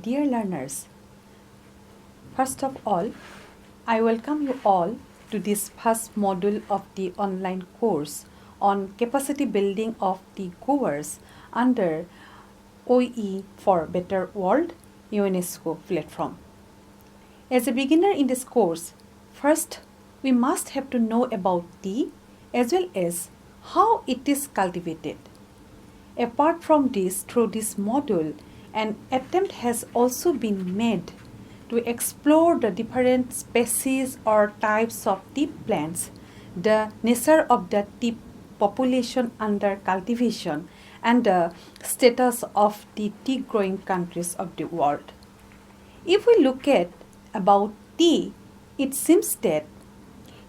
dear learners. First of all, I welcome you all to this first module of the online course on capacity building of tea growers under OE for Better World UNESCO platform. As a beginner in this course, first we must have to know about tea as well as how it is cultivated. Apart from this, through this module, an attempt has also been made to explore the different species or types of tea plants, the nature of the tea population under cultivation, and the status of the tea growing countries of the world. If we look at about tea, it seems that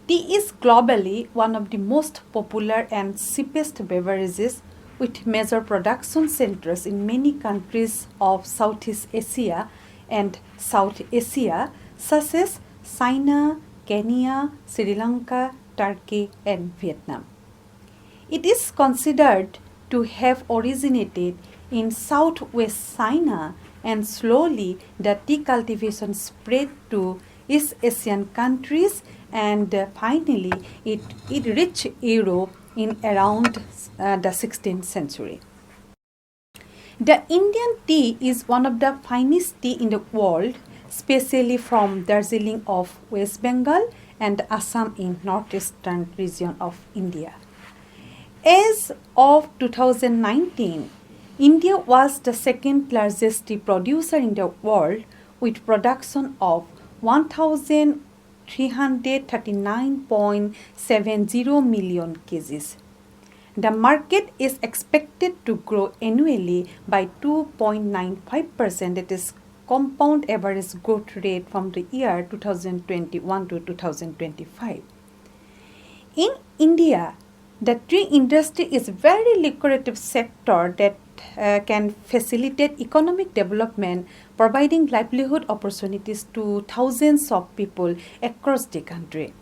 tea is globally one of the most popular and cheapest beverages with major production centers in many countries of Southeast Asia and South Asia such as China, Kenya, Sri Lanka, Turkey and Vietnam. It is considered to have originated in southwest China and slowly the tea cultivation spread to East Asian countries and finally it reached Europe in around the 16th century. The Indian tea is one of the finest tea in the world, especially from Darjeeling of West Bengal and Assam in northeastern region of India. As of 2019, India was the second largest tea producer in the world with production of 1,339.70 million kgs. The market is expected to grow annually by 2.95%, that is compound average growth rate from the year 2021 to 2025. In India, the tea industry is a very lucrative sector that can facilitate economic development, providing livelihood opportunities to thousands of people across the country.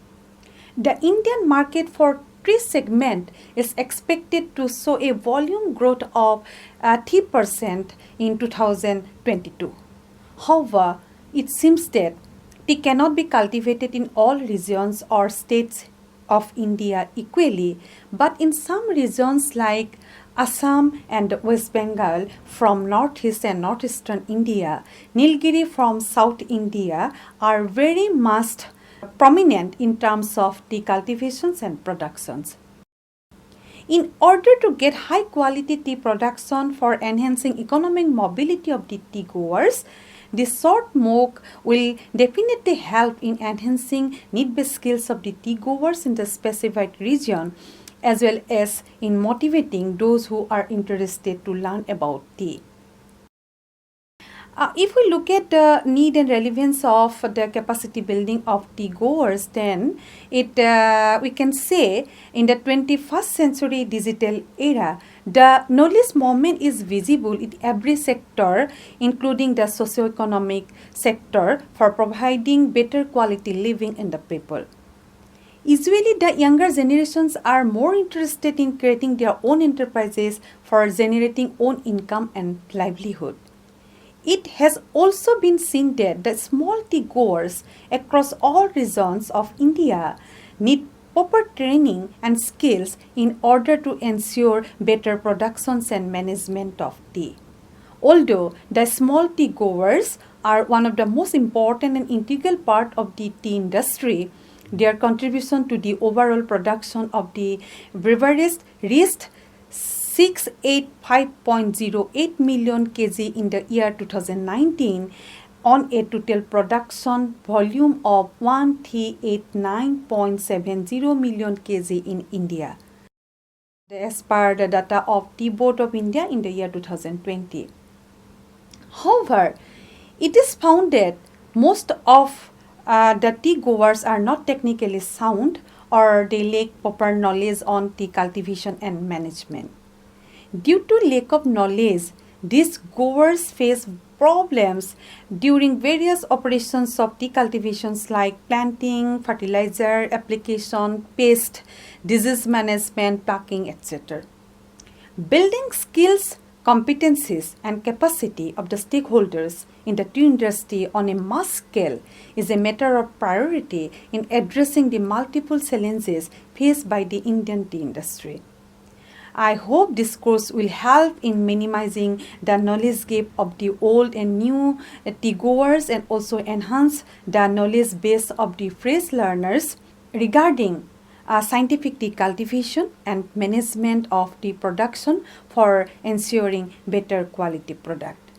The Indian market for tea segment is expected to show a volume growth of 3% in 2022. However, it seems that tea cannot be cultivated in all regions or states of India equally, but in some regions like Assam and West Bengal from northeast and northeastern India, Nilgiri from South India are very much prominent in terms of tea cultivations and productions. In order to get high quality tea production for enhancing economic mobility of the tea growers, this short MOOC will definitely help in enhancing need-based skills of the tea growers in the specified region, as well as in motivating those who are interested to learn about tea. If we look at the need and relevance of the capacity building of tea growers, then we can say in the 21st century digital era, the knowledge movement is visible in every sector, including the socio-economic sector, for providing better quality living in the people. Usually, the younger generations are more interested in creating their own enterprises for generating own income and livelihood. It has also been seen that the small tea growers across all regions of India need proper training and skills in order to ensure better productions and management of tea. Although the small tea growers are one of the most important and integral part of the tea industry, their contribution to the overall production of the beverage reached 685.08 million kg in the year 2019 on a total production volume of 1389.70 million kg in India, as per the data of Tea Board of India in the year 2020. However, it is found that most of the tea growers are not technically sound or they lack proper knowledge on tea cultivation and management. Due to lack of knowledge, these growers face problems during various operations of tea cultivations like planting, fertilizer application, pest, disease management, plucking, etc. Building skills competencies and capacity of the stakeholders in the tea industry on a mass scale is a matter of priority in addressing the multiple challenges faced by the Indian tea industry. I hope this course will help in minimizing the knowledge gap of the old and new tea goers and also enhance the knowledge base of the fresh learners regarding scientific tea cultivation and management of the production for ensuring better quality product.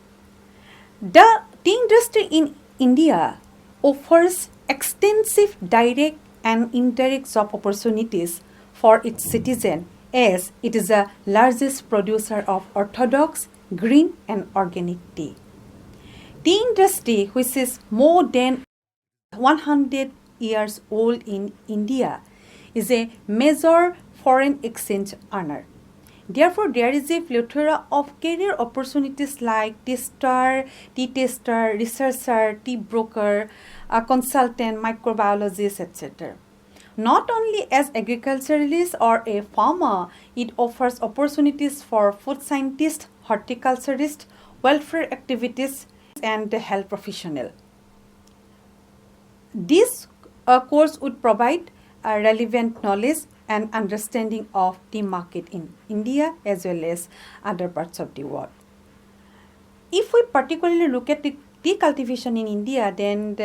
The tea industry in India offers extensive direct and indirect job opportunities for its citizens as it is the largest producer of orthodox, green and organic tea. Tea industry, which is more than 100 years old in India, is a major foreign exchange earner. Therefore, there is a plethora of career opportunities like tester, tea tester, researcher, tea broker, consultant, microbiologist, etc. Not only as agriculturalist or a farmer, it offers opportunities for food scientist, horticulturist, welfare activities, and health professional. This course would provide relevant knowledge and understanding of the market in India as well as other parts of the world. If we particularly look at the tea cultivation in India, then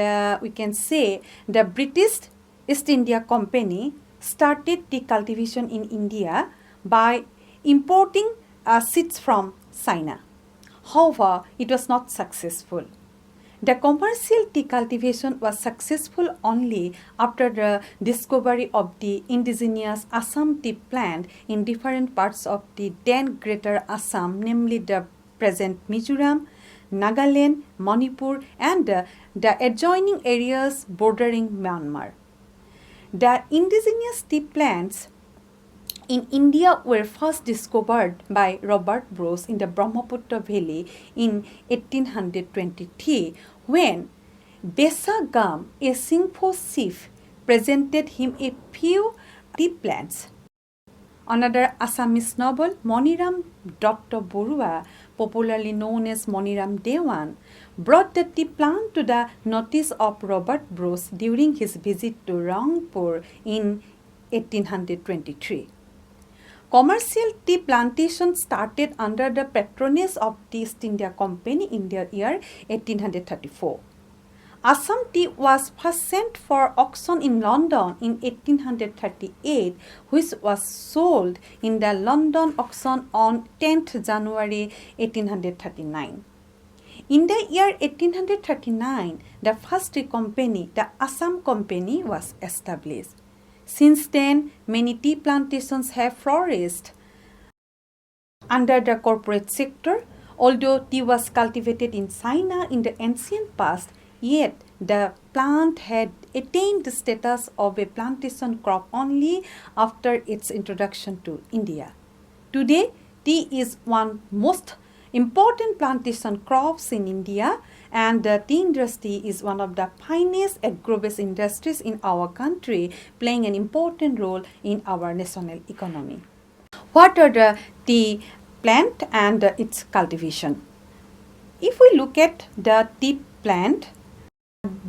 we can say the British East India Company started tea cultivation in India by importing seeds from China. However, it was not successful. The commercial tea cultivation was successful only after the discovery of the indigenous Assam tea plant in different parts of the then Greater Assam, namely the present Mizoram, Nagaland, Manipur, and the adjoining areas bordering Myanmar. The indigenous tea plants in India were first discovered by Robert Bruce in the Brahmaputra Valley in 1823 when Besa Gam, a Singpho chief, presented him a few tea plants. Another Assamese noble, Moniram Datta Borua, popularly known as Moniram Dewan, brought the tea plant to the notice of Robert Bruce during his visit to Rangpur in 1823. Commercial tea plantation started under the patronage of the East India Company in the year 1834. Assam tea was first sent for auction in London in 1838, which was sold in the London auction on 10th January 1839. In the year 1839, the first tea company, the Assam Company, was established. Since then, many tea plantations have flourished under the corporate sector. Although tea was cultivated in China in the ancient past, yet the plant had attained the status of a plantation crop only after its introduction to India. Today, tea is one most important plantation crops in India, and the tea industry is one of the finest agro-based industries in our country, playing an important role in our national economy. What are the tea plant and its cultivation? If we look at the tea plant,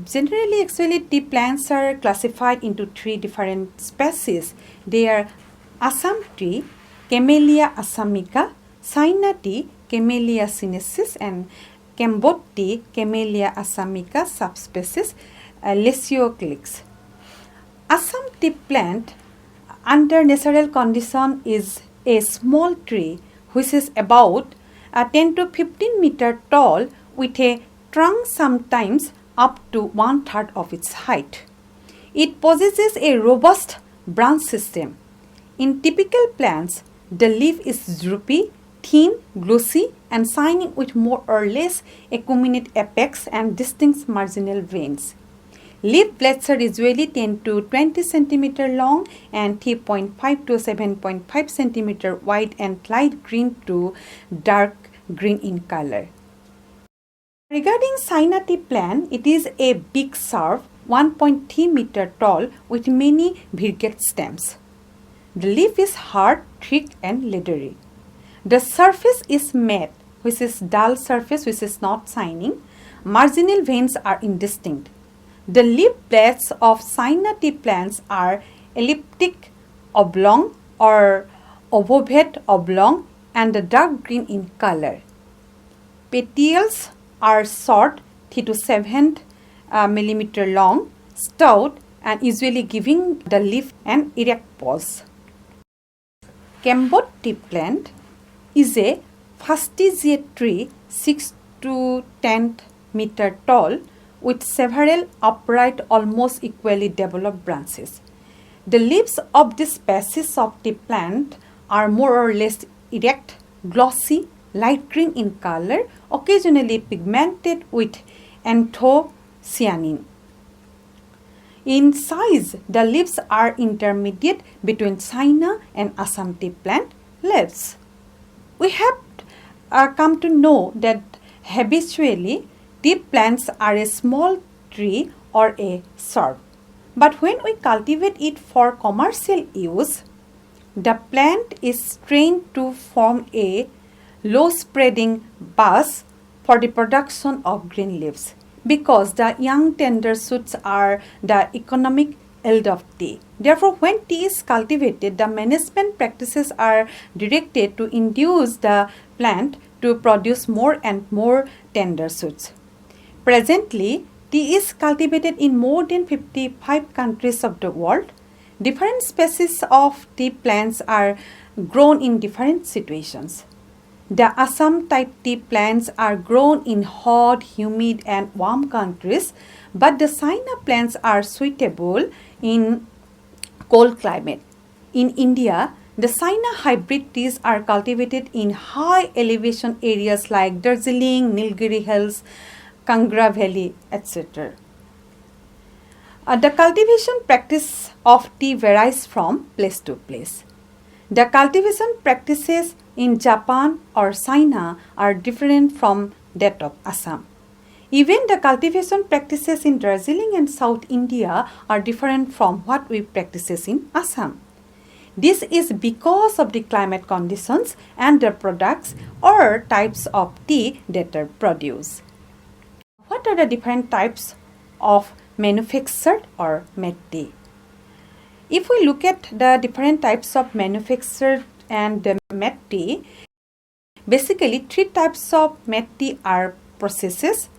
generally actually tea plants are classified into three different species. They are Assam tea, Camellia assamica, China tea, Camellia sinensis, and Cambodge tea, Camellia assamica subspecies Lesioclix. Assam tea plant under natural condition is a small tree which is about 10 to 15 meter tall with a trunk sometimes up to 1/3 of its height. It possesses a robust branch system. In typical plants, the leaf is droopy, thin, glossy, and shining with more or less acuminate apex and distinct marginal veins. Leaf blades are usually 10 to 20 cm long and 3.5 to 7.5 cm wide and light green to dark green in color. Regarding China tea plant, it is a big shrub 1.3 meter tall with many virgate stems. The leaf is hard, thick and leathery. The surface is matte, which is dull surface which is not shining. Marginal veins are indistinct. The leaf blades of China tea plants are elliptic, oblong or ovate oblong and dark green in color. Petals are short, 3 to 7 millimeter long, stout and usually giving the leaf an erect pose. Cambod tea plant is a fastigiate tree 6 to 10 meter tall with several upright, almost equally developed branches. The leaves of this species of tea plant are more or less erect, glossy, light green in color, occasionally pigmented with anthocyanin. In size, the leaves are intermediate between China and Assam tea plant leaves. We have come to know that habitually tea plants are a small tree or a shrub. But when we cultivate it for commercial use, the plant is trained to form a low-spreading bush for the production of green leaves, because the young tender shoots are the economic yield of tea. Therefore, when tea is cultivated, the management practices are directed to induce the plant to produce more and more tender shoots. Presently, tea is cultivated in more than 55 countries of the world. Different species of tea plants are grown in different situations. The Assam type tea plants are grown in hot, humid and warm countries, but the China plants are suitable in cold climate. In India, the China hybrid teas are cultivated in high elevation areas like Darjeeling, Nilgiri Hills, Kangra Valley, etc. The cultivation practice of tea varies from place to place. The cultivation practices in Japan or China are different from that of Assam. Even the cultivation practices in Darjeeling and South India are different from what we practices in Assam. This is because of the climate conditions and the products or types of tea that are produced. What are the different types of manufactured or made tea? If we look at the different types of manufactured and made tea, basically 3 types of made tea are processes.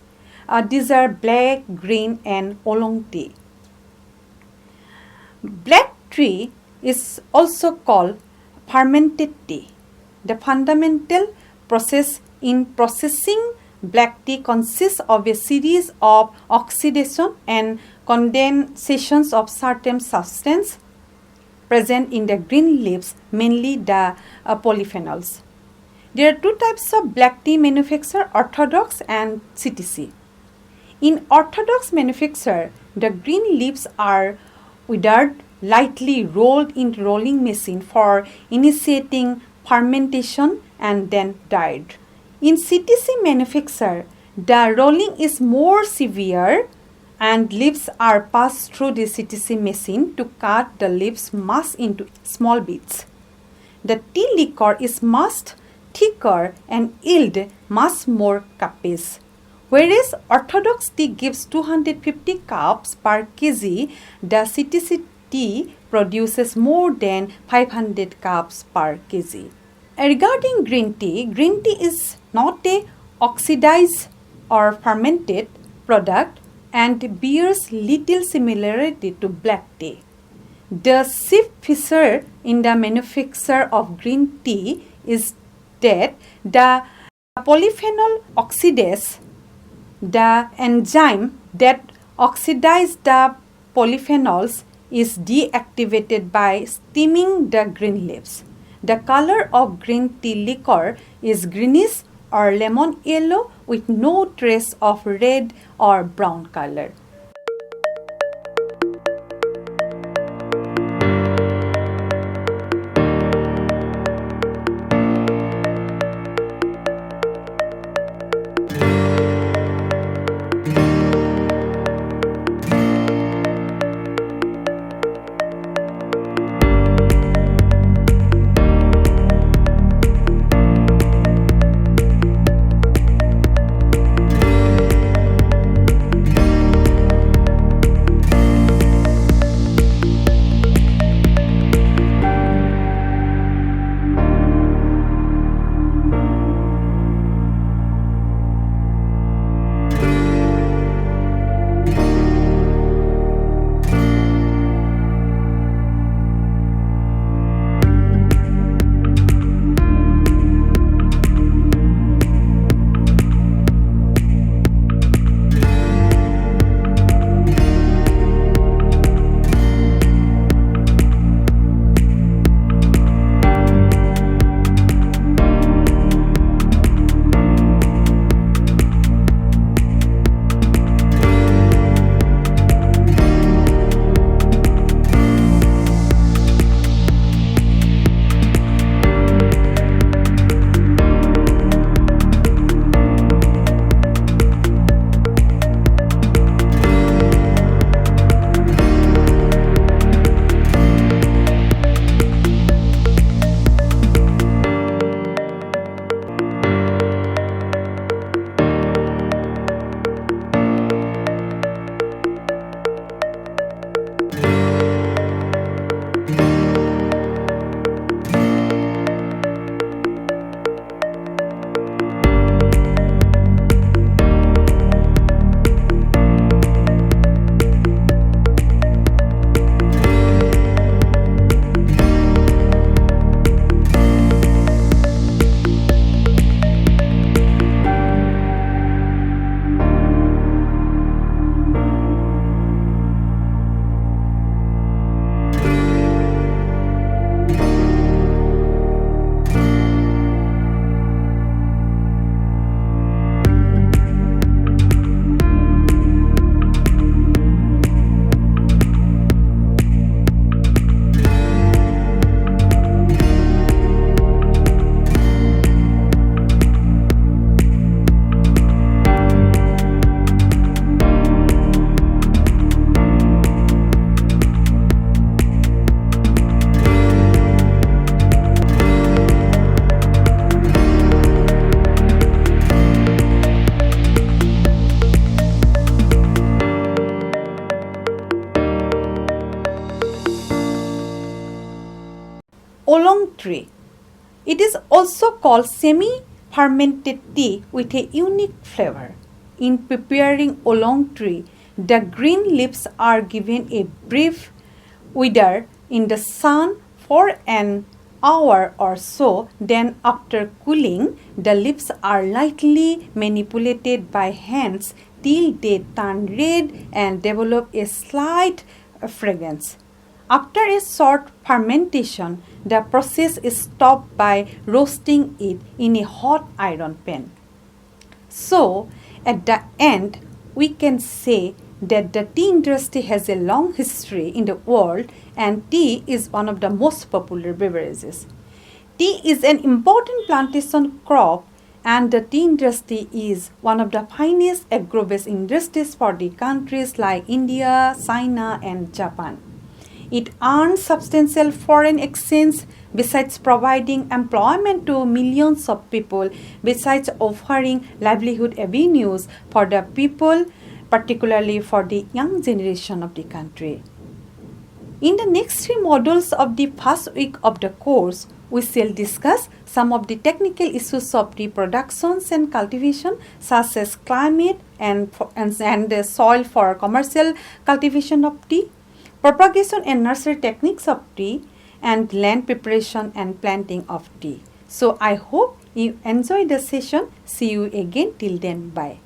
These are black, green and oolong tea. Black tea is also called fermented tea. The fundamental process in processing black tea consists of a series of oxidation and condensations of certain substances present in the green leaves, mainly the polyphenols. There are 2 types of black tea manufacture, orthodox and CTC. In orthodox manufacture, the green leaves are withered, lightly rolled into rolling machine for initiating fermentation and then dried. In CTC manufacture, the rolling is more severe and leaves are passed through the CTC machine to cut the leaves mass into small bits. The tea liquor is much thicker and yield much more capes. Whereas orthodox tea gives 250 cups per kg, the CTC tea produces more than 500 cups per kg. Regarding green tea is not a oxidized or fermented product and bears little similarity to black tea. The chief feature in the manufacture of green tea is that the polyphenol oxidase, the enzyme that oxidizes the polyphenols, is deactivated by steaming the green leaves. The color of green tea liquor is greenish or lemon yellow with no trace of red or brown color. tree. It is also called semi-fermented tea with a unique flavor. In preparing oolong tea, the green leaves are given a brief wither in the sun for an hour or so. Then after cooling, the leaves are lightly manipulated by hands till they turn red and develop a slight fragrance. After a short fermentation, the process is stopped by roasting it in a hot iron pan. So, at the end, we can say that the tea industry has a long history in the world and tea is one of the most popular beverages. Tea is an important plantation crop and the tea industry is one of the finest agro-based industries for the countries like India, China and Japan. It earns substantial foreign exchange besides providing employment to millions of people, besides offering livelihood avenues for the people, particularly for the young generation of the country. In the next 3 modules of the first week of the course, we shall discuss some of the technical issues of the productions and cultivation such as climate and the soil for commercial cultivation of tea, propagation and nursery techniques of tea, and land preparation and planting of tea. So I hope you enjoy the session. See you again till then. Bye.